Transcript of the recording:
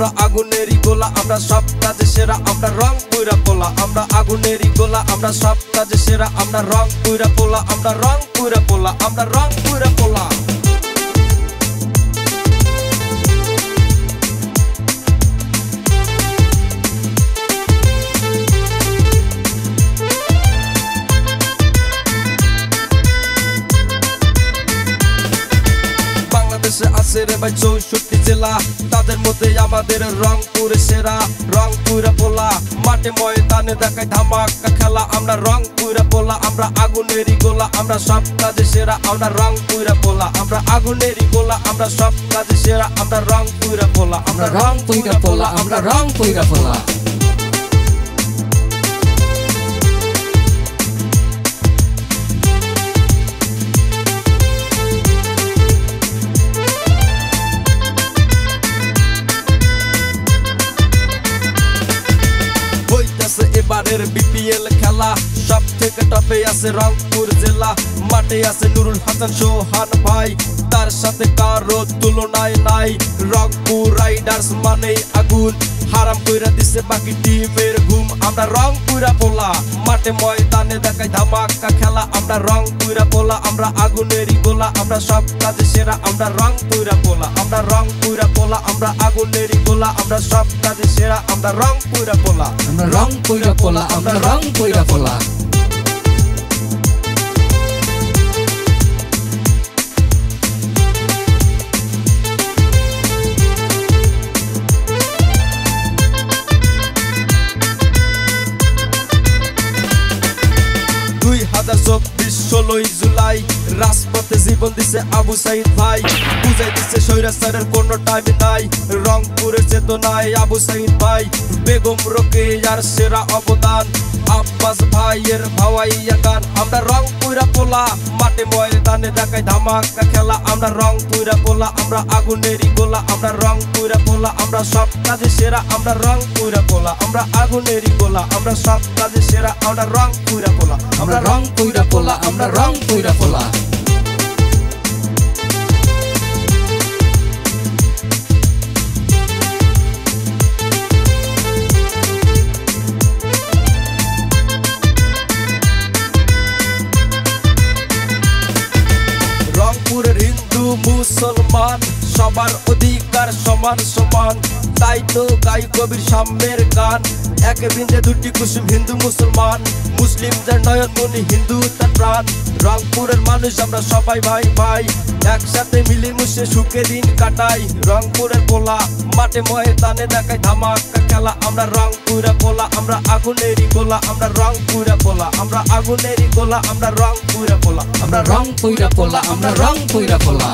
আমরা আগুনেরই গোলা, আমরা সব কাজে সেরা, আমরা রং পুরা পোলা। আমরা আগুনেরই গোলা, আমরা সব কাজে সেরা, আমরা রং পুরা পোলা, আমরা রং পুরা পোলা, আমরা রং পুরা পোলা। বাংলাদেশে আছে রে ভাই 64 জেলা, তাদের মধ্যে আমাদের রংপুর সেরা, রংপুরা পোলা। মাঠে ময়দানে দেখায় ধামাকা খেলা, আমরা রংপুরা পোলা। আমরা আগুনেরই গোলা, আমরা সব কাজে সেরা, আমরা রংপুরা পোলা। আমরা আগুনেরই গোলা, আমরা সব কাজে সেরা, আমরা রংপুরা পোলা। আমরা রংপুরা পোলা, আমরা রংপুরা পোলা। এবারের বিপিএল খেলা সব থেকে টপে আছে রংপুর জেলা। মাঠে আছে নুরুল হাসান সোহান ভাই, তার সাথে কারো তুলনায় নাই। রংপুর রাইডার্স মানেই আগুন, হারাম কইরা দিছে বাকি টিমের ঘুম। আমরা রংপুরা পোলা, মাঠে ময়দানে দেখাই ধামাকা খেলা, আমরা রংপুরা পোলা। আমরা আগুনেরই গোলা, আমরা সব কাজে সেরা, আমরা রংপুরা পোলা। আমরা রংপুরা পোলা, আমরা আগুনেরই গোলা, আমরা সব কাজে সেরা, আমরা রংপুরা পোলা। আমরা রংপুরা পোলা, আমরা রংপুরা পোলা। ষোলোই জুলাই রাজপথে জীবন দিছে আবু সাইদ ভাই, বুঝাই দিছে স্বৈরাচারের কোনো টাইম নাই। রংপুরের চেতনায় আবু সাইদ ভাই, বেগম রোকেয়ার সেরা অবদান, আব্বাস ভাইয়ের ভাওয়াইয়া গান। আমরা রংপুরা পোলা, মাঠে ময়দানে দেখাই ধামাকা খেলা, আমরা রংপুরা পোলা। আমরা আগুনেরই গোলা, আমরা রংপুরা পোলা। আমরা সব কাজে সেরা, আমরা রংপুরা পোলা। আমরা আগুনেরই গোলা, আমরা সব কাজে সেরা, আমরা রংপুরা পোলা। আমরা রংপুরা পোলা, আমরা রংপুরা পোলা। রংপুরের হিন্দু মুসলমান সবার অধিকার সমান সমান, তাই তো গাই কবির সাম্যের গান। একে বৃন্দে দুটি কুসুম, হিন্দু মুসলমান, মুসলিমদের নয়নমণি, হিন্দু তার প্রাণ। রংপুরের মানুষ আমরা সবাই ভাই ভাই, একসাথে মিলে মিশে সুখে দিন কাটাই। রংপুরের পোলা, মাঠে ময়দানে দেখাই ধামাকা খেলা, আমরা রংপুরা পোলা। আমরা আগুনেরই গোলা, আমরা রংপুরা পোলা। আমরা আগুনেরই গোলা, আমরা রংপুরা পোলা। আমরা রংপুরা পোলা, আমরা রংপুরা পোলা।